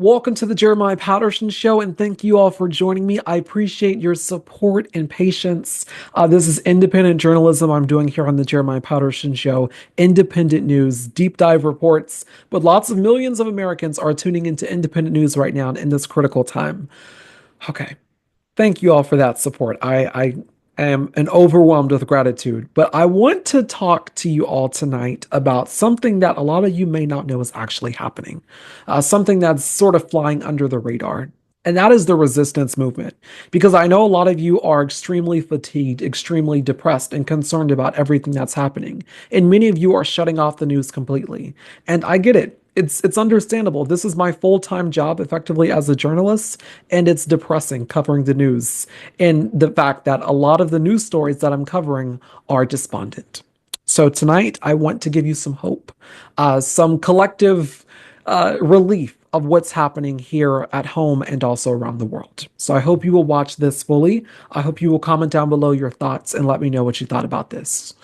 Welcome to the Jeremiah Patterson Show, and thank you all for joining me. I appreciate your support and patience. This is independent journalism I'm doing here on the Jeremiah Patterson Show. Independent news, deep dive reports, but lots of millions of Americans are tuning into independent news right now in this critical time. Okay, thank you all for that support. I am overwhelmed with gratitude, but I want to talk to you all tonight about something that a lot of you may not know is actually happening, something that's sort of flying under the radar. And that is the resistance movement. Because I know a lot of you are extremely fatigued, extremely depressed, and concerned about everything that's happening. And many of you are shutting off the news completely. And I get it. It's understandable. This is my full-time job effectively as a journalist, and it's depressing covering the news and the fact that a lot of the news stories that I'm covering are despondent. So tonight, I want to give you some hope, some collective relief of what's happening here at home and also around the world. So I hope you will watch this fully. I hope you will comment down below your thoughts and let me know what you thought about this.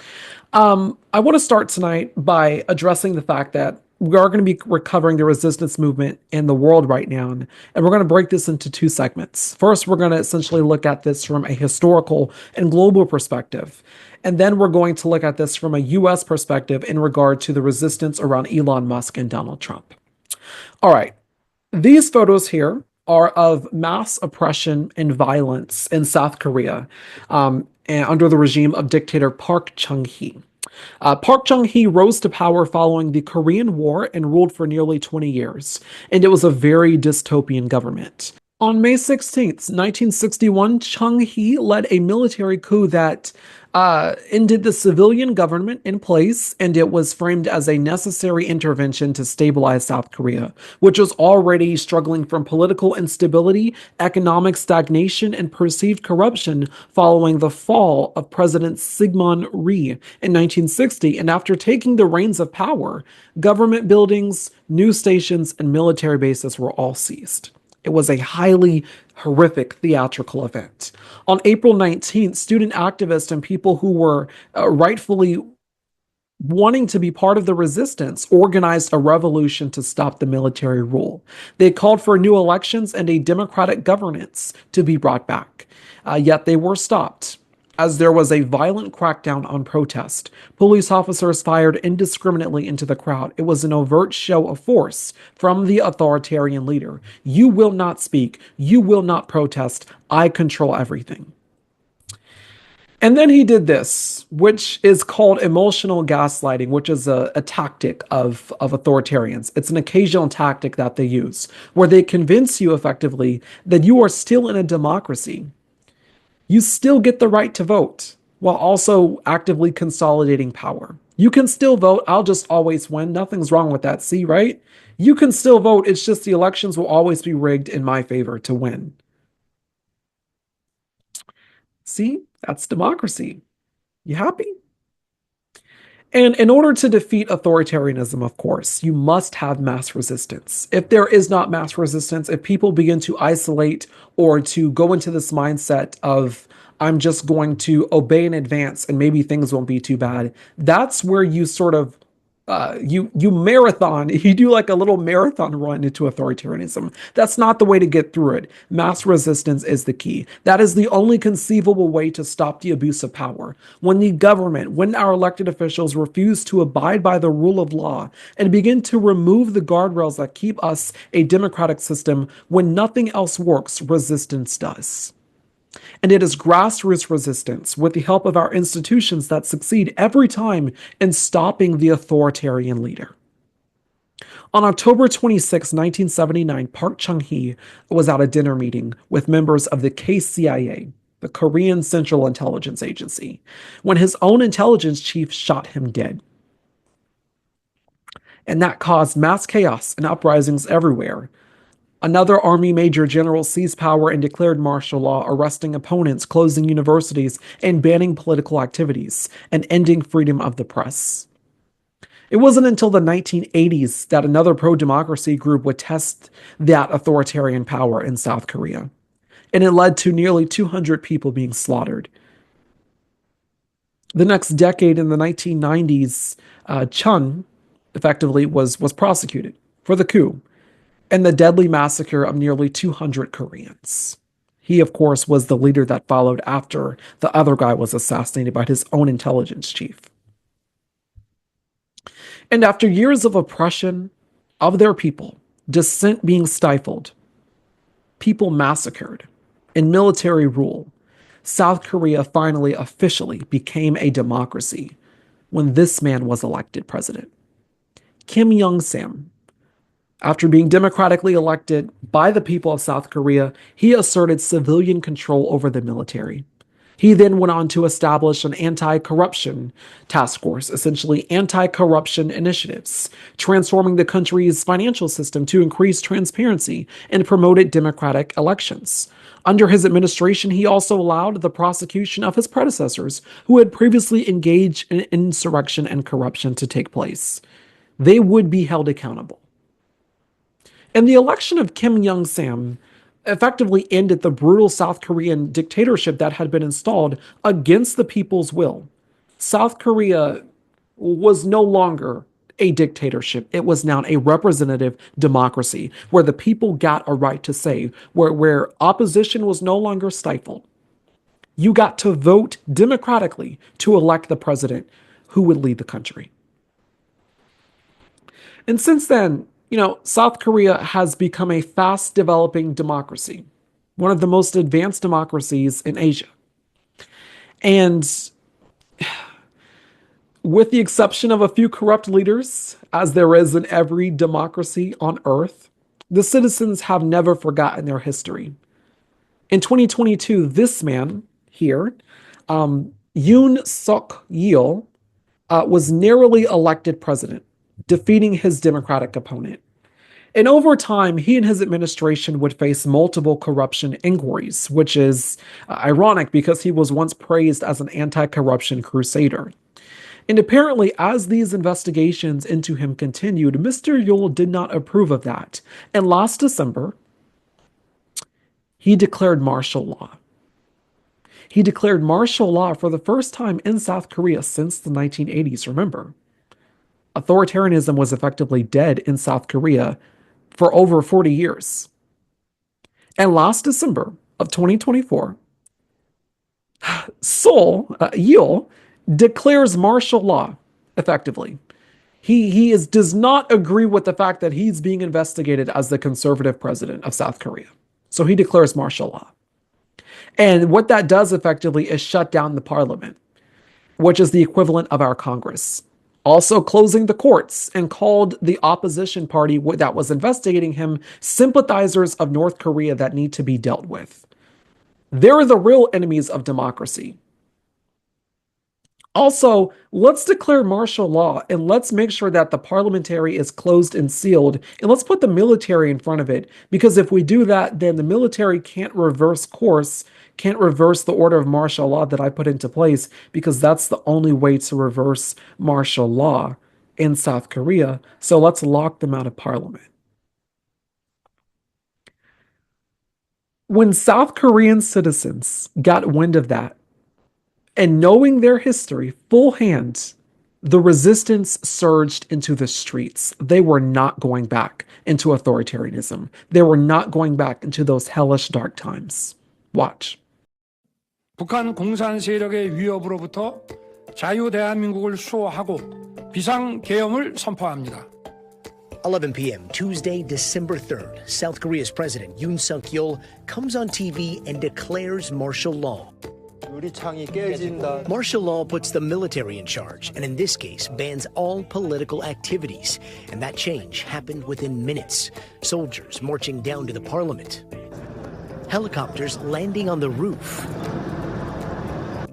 I want to start tonight by addressing the fact that we are going to be recovering the resistance movement in the world right now. And we're going to break this into two segments. First, we're going to essentially look at this from a historical and global perspective. And then we're going to look at this from a US perspective in regard to the resistance around Elon Musk and Donald Trump. All right. These photos here are of mass oppression and violence in South Korea and under the regime of dictator Park Chung-hee. Park Chung-hee rose to power following the Korean War and ruled for nearly 20 years, and it was a very dystopian government. On May 16th, 1961, Chung-hee led a military coup that ended the civilian government in place, and it was framed as a necessary intervention to stabilize South Korea, which was already struggling from political instability, economic stagnation, and perceived corruption following the fall of President Syngman Rhee in 1960. And after taking the reins of power, government buildings, news stations, and military bases were all seized. It was a highly horrific theatrical event. On April 19th, student activists and people who were rightfully wanting to be part of the resistance organized a revolution to stop the military rule. They called for new elections and a democratic governance to be brought back. Yet they were stopped as there was a violent crackdown on protest. Police officers fired indiscriminately into the crowd. It was an overt show of force from the authoritarian leader. You will not speak. You will not protest. I control everything. And then he did this, which is called emotional gaslighting, which is a tactic of authoritarians. It's an occasional tactic that they use, where they convince you effectively that you are still in a democracy. You still get the right to vote while also actively consolidating power. You can still vote. I'll just always win. Nothing's wrong with that. See, right? You can still vote. It's just the elections will always be rigged in my favor to win. See, that's democracy. You happy? And in order to defeat authoritarianism, of course, you must have mass resistance. If there is not mass resistance, if people begin to isolate or to go into this mindset of, I'm just going to obey in advance and maybe things won't be too bad, that's where you sort of you marathon, you do like a little marathon run into authoritarianism. That's not the way to get through it. Mass resistance is the key. That is the only conceivable way to stop the abuse of power. When the government, when our elected officials refuse to abide by the rule of law and begin to remove the guardrails that keep us a democratic system, when nothing else works, resistance does. And it is grassroots resistance with the help of our institutions that succeed every time in stopping the authoritarian leader. On October 26, 1979, Park Chung-hee was at a dinner meeting with members of the KCIA, the Korean Central Intelligence Agency, when his own intelligence chief shot him dead. And that caused mass chaos and uprisings everywhere. Another army major general seized power and declared martial law, arresting opponents, closing universities, and banning political activities, and ending freedom of the press. It wasn't until the 1980s that another pro-democracy group would test that authoritarian power in South Korea, and it led to nearly 200 people being slaughtered. The next decade, in the 1990s, Chun effectively was prosecuted for the coup. and the deadly massacre of nearly 200 Koreans. He, of course, was the leader that followed after the other guy was assassinated by his own intelligence chief. And after years of oppression of their people, dissent being stifled, people massacred, and military rule, South Korea finally officially became a democracy when this man was elected president. Kim Jong-sam, after being democratically elected by the people of South Korea, he asserted civilian control over the military. He then went on to establish an anti-corruption task force, essentially anti-corruption initiatives, transforming the country's financial system to increase transparency and promoted democratic elections. Under his administration, he also allowed the prosecution of his predecessors who had previously engaged in insurrection and corruption to take place. They would be held accountable. And the election of Kim Jong-sam effectively ended the brutal South Korean dictatorship that had been installed against the people's will. South Korea was no longer a dictatorship. It was now a representative democracy where the people got a right to say, where opposition was no longer stifled. You got to vote democratically to elect the president who would lead the country. And since then, South Korea has become a fast developing democracy, one of the most advanced democracies in Asia. And with the exception of a few corrupt leaders, as there is in every democracy on earth, the citizens have never forgotten their history. In 2022, this man here, Yoon Suk-yeol, was narrowly elected president, defeating his Democratic opponent. And over time, he and his administration would face multiple corruption inquiries, which is ironic because he was once praised as an anti-corruption crusader. And apparently, as these investigations into him continued, Mr. Yeol did not approve of that. And last December, he declared martial law. He declared martial law for the first time in South Korea since the 1980s. Remember, authoritarianism was effectively dead in South Korea for over 40 years. And last December of 2024, Yeol declares martial law effectively. He does not agree with the fact that he's being investigated as the conservative president of South Korea. So he declares martial law. And what that does effectively is shut down the parliament, which is the equivalent of our Congress. Also closing the courts, and called the opposition party that was investigating him sympathizers of North Korea that need to be dealt with. They're the real enemies of democracy. Also, let's declare martial law and let's make sure that the parliamentary is closed and sealed, and let's put the military in front of it, because if we do that, then the military can't reverse course, can't reverse the order of martial law that I put into place, because that's the only way to reverse martial law in South Korea. So let's lock them out of parliament. When South Korean citizens got wind of that, and knowing their history full hand, the resistance surged into the streets. They were not going back into authoritarianism. They were not going back into those hellish dark times. Watch. 북한 공산 세력의 위협으로부터 자유 대한민국을 수호하고 비상 계엄을 선포합니다. 11 p.m. Tuesday, December 3rd, South Korea's President Yoon Suk-yeol comes on TV and declares martial law. Martial law puts the military in charge, and in this case, bans all political activities. And that change happened within minutes. Soldiers marching down to the parliament. Helicopters landing on the roof.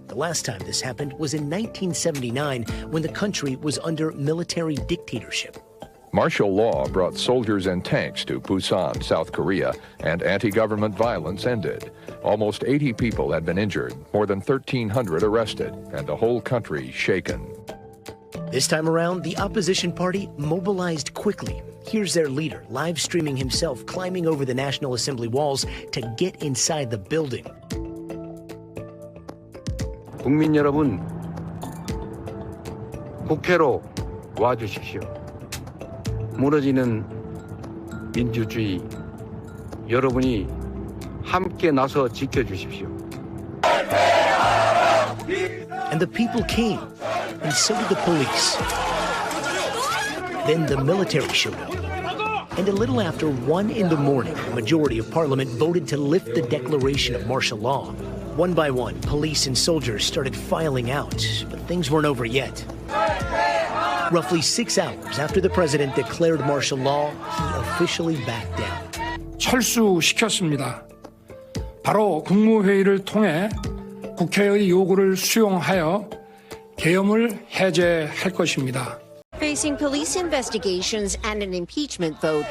The last time this happened was in 1979, when the country was under military dictatorship. Martial law brought soldiers and tanks to Busan, South Korea, and anti-government violence ended. Almost 80 people had been injured, more than 1,300 arrested, and the whole country shaken. This time around, the opposition party mobilized quickly. Here's their leader, live streaming himself climbing over the National Assembly walls to get inside the building. 국민 여러분, 국회로 와주십시오. 무너지는 민주주의 여러분이 함께 나서 지켜주십시오. And the people came, and so did the police. Then the military showed up. And a little after 1 in the morning, a majority of Parliament voted to lift the declaration of martial law. One by one, police and soldiers started filing out, but things weren't over yet. Roughly 6 hours after the president declared martial law, he officially backed down. 철수시켰습니다. 바로 국무회의를 통해 국회의 요구를 수용하여 계엄을 해제할 것입니다. Facing police investigations and an impeachment vote,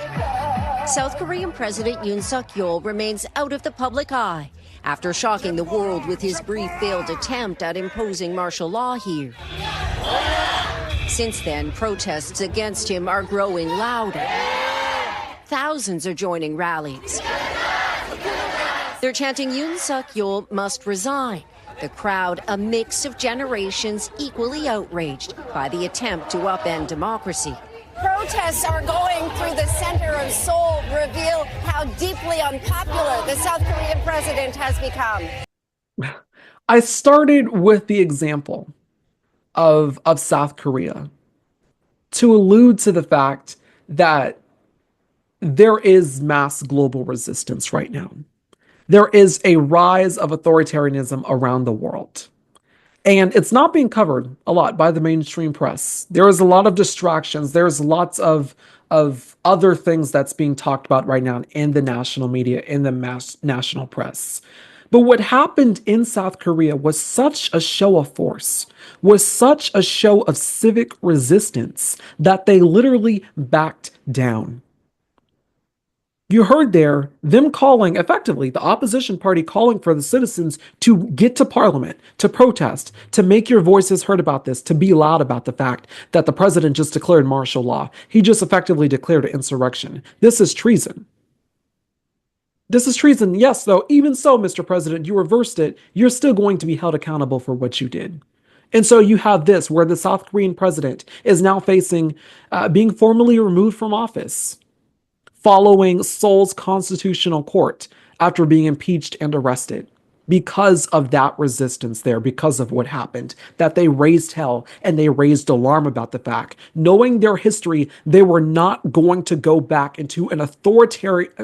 South Korean President Yoon Suk-yeol remains out of the public eye after shocking the world with his brief failed attempt at imposing martial law here. Since then, protests against him are growing louder. Thousands are joining rallies. They're chanting Yoon Suk-yeol must resign. The crowd, a mix of generations, equally outraged by the attempt to upend democracy. Protests are going through the center of Seoul, reveal how deeply unpopular the South Korean president has become. I started with the example of South Korea to allude to the fact that there is mass global resistance right now. There is a rise of authoritarianism around the world. And it's not being covered a lot by the mainstream press. There is a lot of distractions. There's lots of other things that's being talked about right now in the national media, in the national press. But what happened in South Korea was such a show of force, was such a show of civic resistance that they literally backed down. You heard there them calling, effectively, the opposition party calling for the citizens to get to parliament, to protest, to make your voices heard about this, to be loud about the fact that the president just declared martial law. He just effectively declared an insurrection. This is treason. This is treason. Yes, though, even so, Mr. President, you reversed it. You're still going to be held accountable for what you did. And so you have this, where the South Korean president is now facing being formally removed from office, following Seoul's constitutional court after being impeached and arrested because of that resistance there, because of what happened, that they raised hell and they raised alarm about the fact, knowing their history, they were not going to go back into an authoritative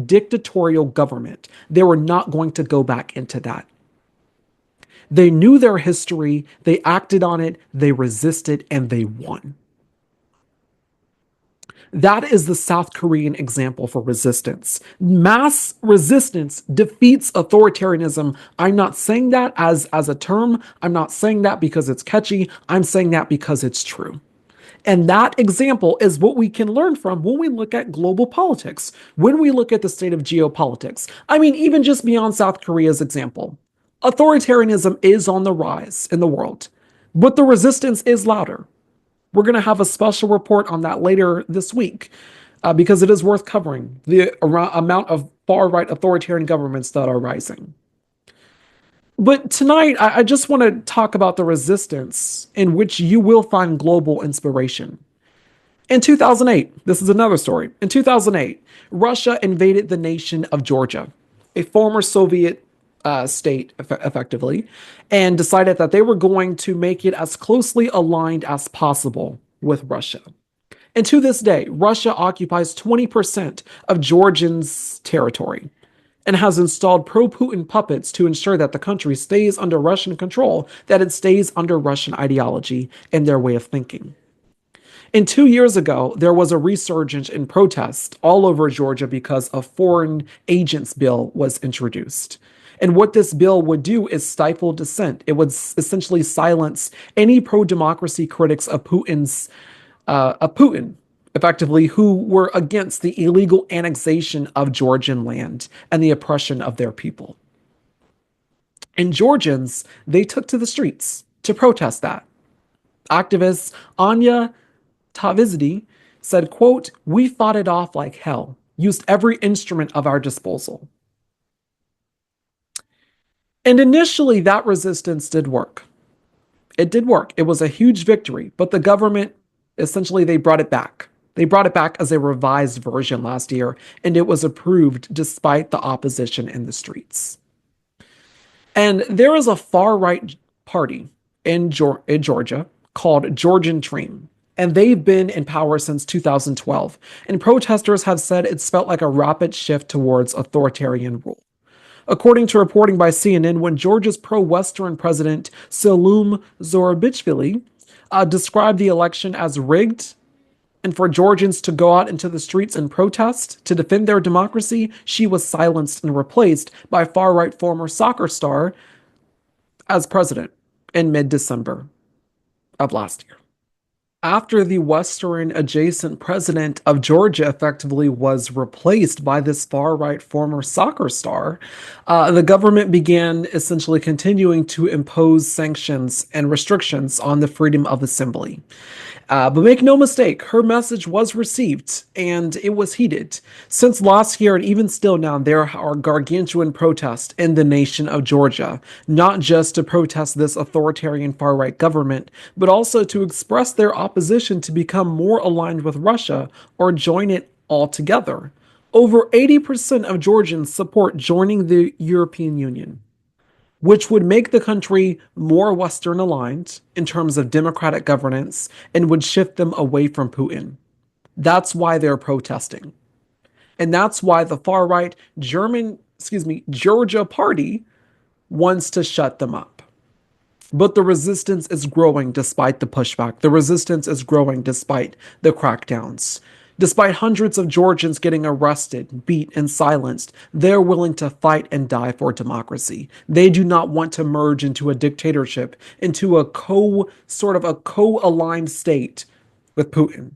dictatorial government. They were not going to go back into that. They knew their history, they acted on it, they resisted, and they won. That is the South Korean example for resistance. Mass resistance defeats authoritarianism. I'm not saying that as a term. I'm not saying that because it's catchy. I'm saying that because it's true. And that example is what we can learn from when we look at global politics, when we look at the state of geopolitics. I mean, even just beyond South Korea's example, authoritarianism is on the rise in the world, but the resistance is louder. We're going to have a special report on that later this week because it is worth covering the amount of far-right authoritarian governments that are rising. But tonight, I just want to talk about the resistance in which you will find global inspiration. In 2008, this is another story. In 2008, Russia invaded the nation of Georgia, a former Soviet state, effectively, and decided that they were going to make it as closely aligned as possible with Russia. And to this day, Russia occupies 20% of Georgians' territory and has installed pro-Putin puppets to ensure that the country stays under Russian control, that it stays under Russian ideology and their way of thinking. And 2 years ago, there was a resurgence in protest all over Georgia because a foreign agents bill was introduced. And what this bill would do is stifle dissent. It would essentially silence any pro-democracy critics of Putin, effectively, who were against the illegal annexation of Georgian land and the oppression of their people. And Georgians, they took to the streets to protest that. Activist Anya Tavizdi said, quote, "We fought it off like hell, used every instrument of our disposal." And initially, that resistance did work. It did work. It was a huge victory, but the government, essentially, they brought it back. They brought it back as a revised version last year, and it was approved despite the opposition in the streets. And there is a far-right party in Georgia called Georgian Dream, and they've been in power since 2012. And protesters have said it's felt like a rapid shift towards authoritarian rule. According to reporting by CNN, when Georgia's pro-Western president Seloum Zourabichvili described the election as rigged and for Georgians to go out into the streets and protest to defend their democracy, she was silenced and replaced by far-right former soccer star as president in mid-December of last year. After the Western adjacent president of Georgia effectively was replaced by this far-right former soccer star, the government began essentially continuing to impose sanctions and restrictions on the freedom of assembly. But make no mistake, her message was received and it was heeded. Since last year and even still now, there are gargantuan protests in the nation of Georgia, not just to protest this authoritarian far-right government, but also to express their opposition to become more aligned with Russia or join it altogether. Over 80% of Georgians support joining the European Union, which would make the country more Western aligned in terms of democratic governance and would shift them away from Putin. That's why they're protesting. And that's why the far right Georgia party wants to shut them up. But the resistance is growing despite the pushback. The resistance is growing despite the crackdowns. Despite hundreds of Georgians getting arrested, beat, and silenced, they're willing to fight and die for democracy. They do not want to merge into a dictatorship, into a co-aligned state with Putin.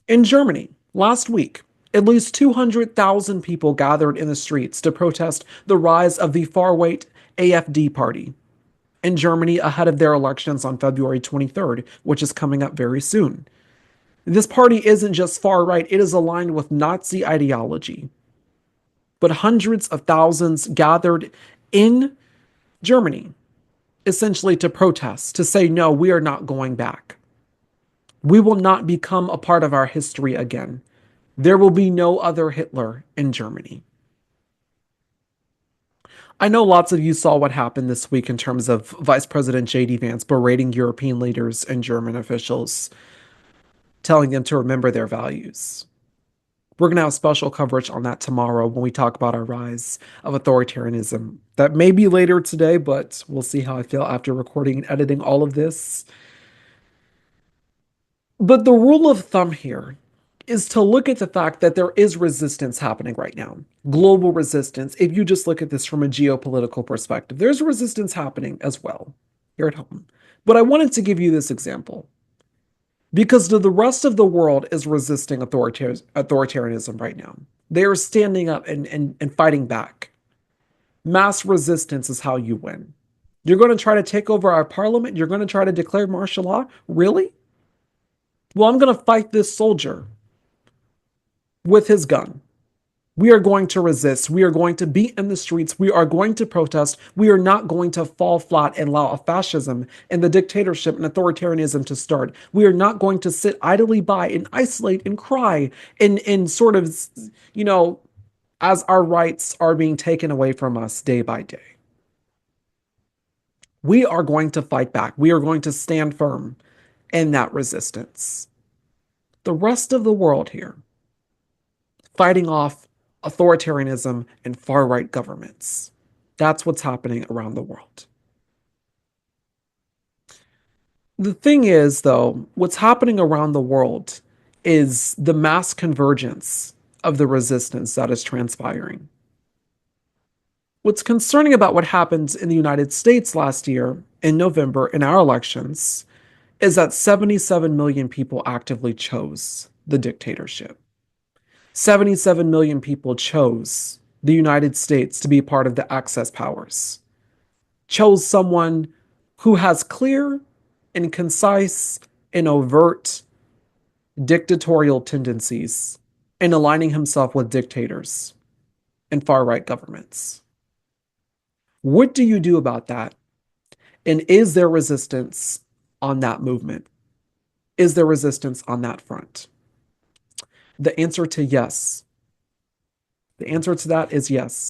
In Germany, last week, at least 200,000 people gathered in the streets to protest the rise of the far-right AfD party in Germany ahead of their elections on February 23rd, which is coming up very soon. This party isn't just far right, it is aligned with Nazi ideology. But hundreds of thousands gathered in Germany, essentially to protest, to say, no, we are not going back. We will not become a part of our history again. There will be no other Hitler in Germany. I know lots of you saw what happened this week in terms of Vice President J.D. Vance berating European leaders and German officials, telling them to remember their values. We're going to have special coverage on that tomorrow when we talk about our rise of authoritarianism. That may be later today, but we'll see how I feel after recording and editing all of this. But the rule of thumb here is to look at the fact that there is resistance happening right now. Global resistance. If you just look at this from a geopolitical perspective, there's resistance happening as well here at home. But I wanted to give you this example, because the rest of the world is resisting authoritarianism right now. They are standing up and fighting back. Mass resistance is how you win. You're going to try to take over our parliament? You're going to try to declare martial law? Really? Well, I'm going to fight this soldier with his gun. We are going to resist. We are going to be in the streets. We are going to protest. We are not going to fall flat and allow fascism and the dictatorship and authoritarianism to start. We are not going to sit idly by and isolate and cry and sort of, as our rights are being taken away from us day by day. We are going to fight back. We are going to stand firm in that resistance. The rest of the world here, fighting off authoritarianism and far-right governments. That's what's happening around the world. The thing is, though, what's happening around the world is the mass convergence of the resistance that is transpiring. What's concerning about what happened in the United States last year in November in our elections is that 77 million people actively chose the dictatorship. 77 million people chose the United States to be part of the Axis powers, chose someone who has clear and concise and overt dictatorial tendencies in aligning himself with dictators and far-right governments. What do you do about that? And is there resistance on that movement? Is there resistance on that front? The answer to yes. The answer to that is yes.